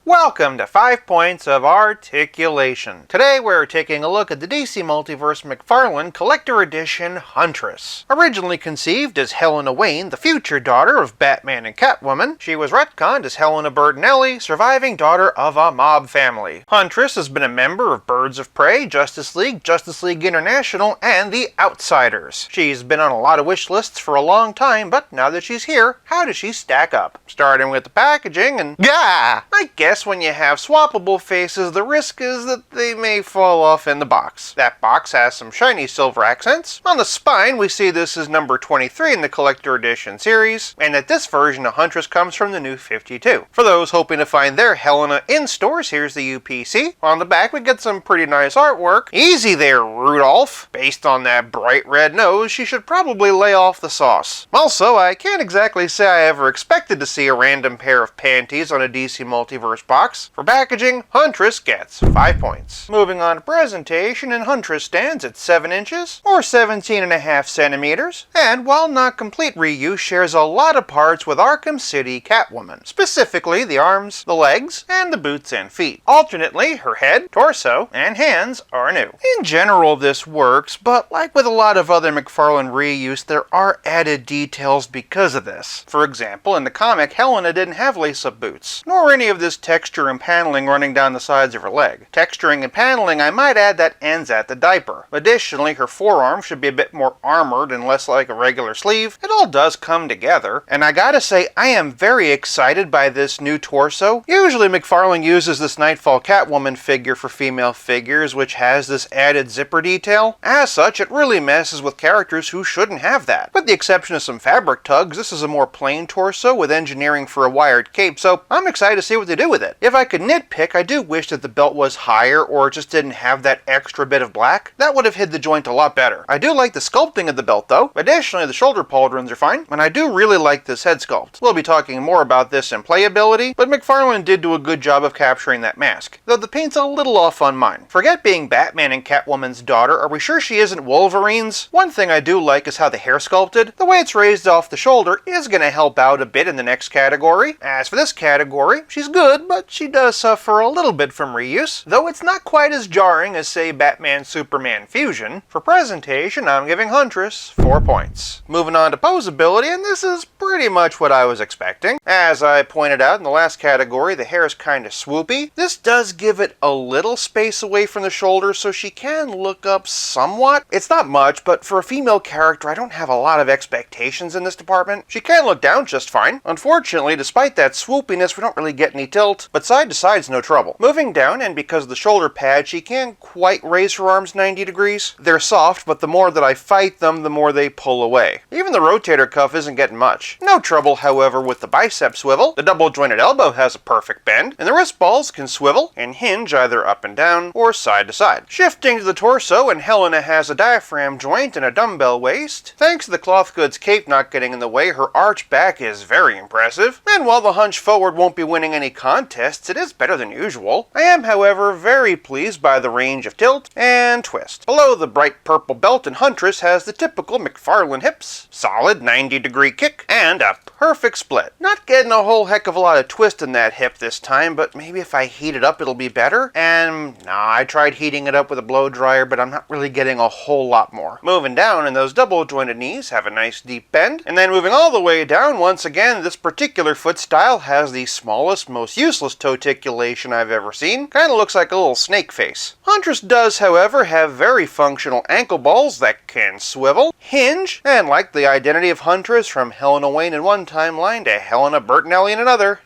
Welcome to 5 Points of Articulation. Today we're taking a look at the DC Multiverse McFarlane Collector Edition Huntress. Originally conceived as Helena Wayne, the future daughter of Batman and Catwoman, she was retconned as Helena Bertinelli, surviving daughter of a mob family. Huntress has been a member of Birds of Prey, Justice League International, and The Outsiders. She's been on a lot of wish lists for a long time, but now that she's here, how does she stack up? Starting with the packaging and I guess when you have swappable faces, the risk is that they may fall off in the box. That box has some shiny silver accents. On the spine, we see this is number 23 in the Collector Edition series, and that this version of Huntress comes from the New 52. For those hoping to find their Helena in stores, here's the UPC. On the back, we get some pretty nice artwork. Easy there, Rudolph. Based on that bright red nose, she should probably lay off the sauce. Also, I can't exactly say I ever expected to see a random pair of panties on a DC Multiverse box. For packaging, Huntress gets 5 points. Moving on to presentation, and Huntress stands at 7 inches, or 17.5 centimeters, and while not complete reuse, shares a lot of parts with Arkham City Catwoman, specifically the arms, the legs, and the boots and feet. Alternately, her head, torso, and hands are new. In general, this works, but like with a lot of other McFarlane reuse, there are added details because of this. For example, in the comic, Helena didn't have lace-up boots, nor any of this texture and paneling running down the sides of her leg. Texturing and paneling, I might add, that ends at the diaper. Additionally, her forearm should be a bit more armored and less like a regular sleeve. It all does come together, and I gotta say, I am very excited by this new torso. Usually McFarlane uses this Nightfall Catwoman figure for female figures, which has this added zipper detail. As such, it really messes with characters who shouldn't have that. With the exception of some fabric tugs, this is a more plain torso with engineering for a wired cape, so I'm excited to see what they do with it. If I could nitpick, I do wish that the belt was higher or just didn't have that extra bit of black. That would have hid the joint a lot better. I do like the sculpting of the belt though. Additionally, the shoulder pauldrons are fine, and I do really like this head sculpt. We'll be talking more about this in Playability, but McFarlane did do a good job of capturing that mask, though the paint's a little off on mine. Forget being Batman and Catwoman's daughter, are we sure she isn't Wolverine's? One thing I do like is how the hair sculpted. The way it's raised off the shoulder is going to help out a bit in the next category. As for this category, she's good, but she does suffer a little bit from reuse, though it's not quite as jarring as, say, Batman-Superman Fusion. For presentation, I'm giving Huntress 4 points. Moving on to Posability, and this is pretty much what I was expecting. As I pointed out in the last category, the hair is kind of swoopy. This does give it a little space away from the shoulder, so she can look up somewhat. It's not much, but for a female character, I don't have a lot of expectations in this department. She can look down just fine. Unfortunately, despite that swoopiness, we don't really get any tilt, but side to side's no trouble. Moving down, and because of the shoulder pad, she can't quite raise her arms 90 degrees. They're soft, but the more that I fight them, the more they pull away. Even the rotator cuff isn't getting much. No trouble, however, with the bicep swivel. The double jointed elbow has a perfect bend, and the wrist balls can swivel and hinge either up and down or side to side. Shifting to the torso, and Helena has a diaphragm joint and a dumbbell waist. Thanks to the cloth goods cape not getting in the way, her arch back is very impressive. And while the hunch forward won't be winning any contests, it is better than usual. I am, however, very pleased by the range of tilt and twist. Below the bright purple belt, and Huntress has the typical McFarlane hips, solid 90-degree kick, and a perfect split. Not getting a whole heck of a lot of twist in that hip this time, but maybe if I heat it up it'll be better. And I tried heating it up with a blow dryer, but I'm not really getting a whole lot more. Moving down, and those double jointed knees have a nice deep bend. And then moving all the way down, once again, this particular foot style has the smallest, most useless toticulation I've ever seen. Kinda looks like a little snake face. Huntress does, however, have very functional ankle balls that can swivel, hinge, and like the identity of Huntress from Helena Wayne in one timeline to Helena Bertinelli in another,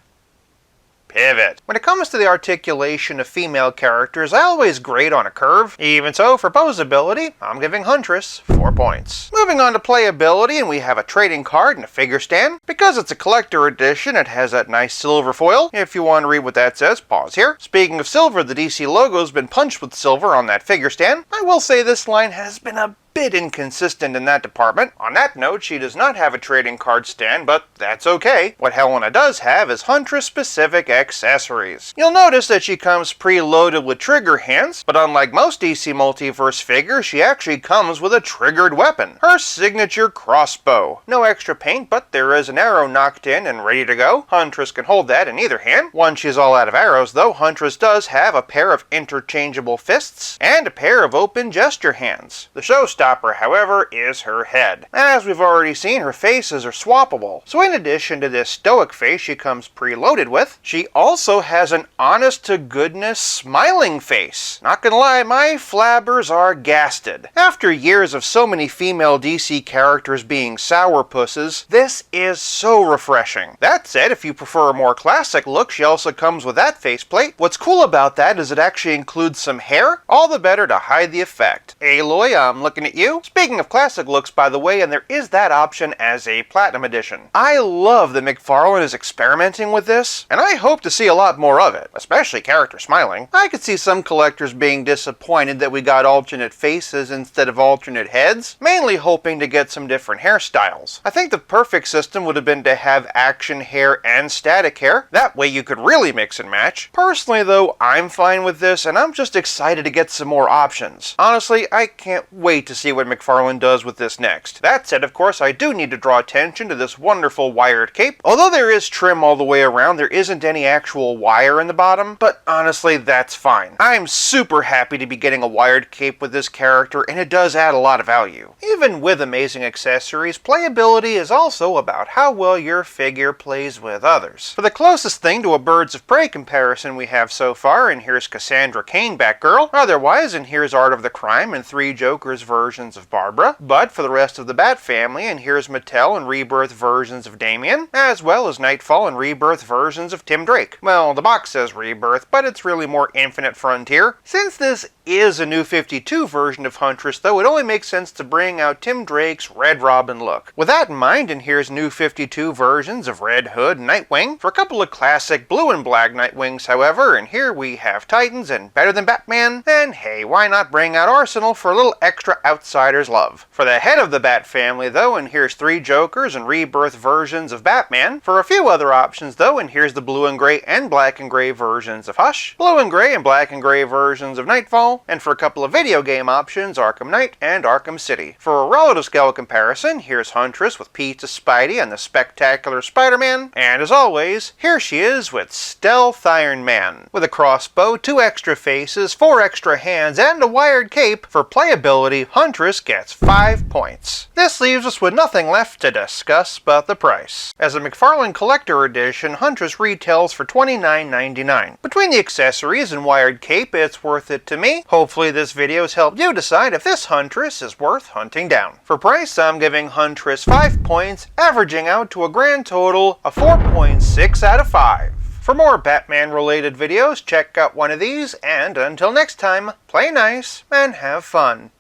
pivot. When it comes to the articulation of female characters, I always grade on a curve. Even so, for Posability, I'm giving Huntress 4 points. Moving on to Playability, and we have a trading card and a figure stand. Because it's a collector edition, it has that nice silver foil. If you want to read what that says, pause here. Speaking of silver, the DC logo's been punched with silver on that figure stand. I will say this line has been a bit inconsistent in that department. On that note, she does not have a trading card stand, but that's okay. What Helena does have is Huntress-specific accessories. You'll notice that she comes preloaded with trigger hands, but unlike most DC Multiverse figures, she actually comes with a triggered weapon, her signature crossbow. No extra paint, but there is an arrow knocked in and ready to go. Huntress can hold that in either hand. Once she's all out of arrows, though, Huntress does have a pair of interchangeable fists and a pair of open gesture hands. The showstopper, however, is her head. As we've already seen, her faces are swappable. So in addition to this stoic face she comes preloaded with, she also has an honest-to-goodness smiling face. Not gonna lie, my flabbers are gasted. After years of so many female DC characters being sourpusses, this is so refreshing. That said, if you prefer a more classic look, she also comes with that faceplate. What's cool about that is it actually includes some hair, all the better to hide the effect. Aloy, I'm looking at you. Speaking of classic looks, by the way, and there is that option as a Platinum Edition. I love that McFarlane is experimenting with this, and I hope to see a lot more of it, especially character smiling. I could see some collectors being disappointed that we got alternate faces instead of alternate heads, mainly hoping to get some different hairstyles. I think the perfect system would have been to have action hair and static hair. That way you could really mix and match. Personally though, I'm fine with this, and I'm just excited to get some more options. Honestly, I can't wait to see what McFarlane does with this next. That said, of course, I do need to draw attention to this wonderful wired cape. Although there is trim all the way around, there isn't any actual wire in the bottom, but honestly, that's fine. I'm super happy to be getting a wired cape with this character, and it does add a lot of value. Even with amazing accessories, playability is also about how well your figure plays with others. For the closest thing to a Birds of Prey comparison we have so far, and here's Cassandra Cain Batgirl. Otherwise, and here's Art of the Crime and 3 Jokers versions of Barbara. But for the rest of the Bat family, and here's Mattel and Rebirth versions of Damian, as well as Nightfall and Rebirth versions of Tim Drake. Well, the box says Rebirth, but it's really more Infinite Frontier. Since this is a New 52 version of Huntress, though, it only makes sense to bring out Tim Drake's Red Robin look. With that in mind, and here's New 52 versions of Red Hood and Nightwing. For a couple of classic blue and black Nightwings, however, and here we have Titans and Better Than Batman, and hey, why not bring out Arsenal for a little extra Outsiders love. For the head of the Bat family, though, and here's 3 Jokers and Rebirth versions of Batman. For a few other options, though, and here's the blue and gray and black and gray versions of Hush, blue and gray and black and gray versions of Nightfall, and for a couple of video game options, Arkham Knight and Arkham City. For a relative scale comparison, here's Huntress with Pizza Spidey and the Spectacular Spider-Man, and as always, here she is with Stealth Iron Man. With a crossbow, 2 extra faces, 4 extra hands, and a wired cape, for playability, Huntress gets 5 points. This leaves us with nothing left to discuss but the price. As a McFarlane Collector Edition, Huntress retails for $29.99. Between the accessories and wired cape, it's worth it to me. Hopefully this video has helped you decide if this Huntress is worth hunting down. For price, I'm giving Huntress 5 points, averaging out to a grand total of 4.6 out of 5. For more Batman-related videos, check out one of these, and until next time, play nice and have fun.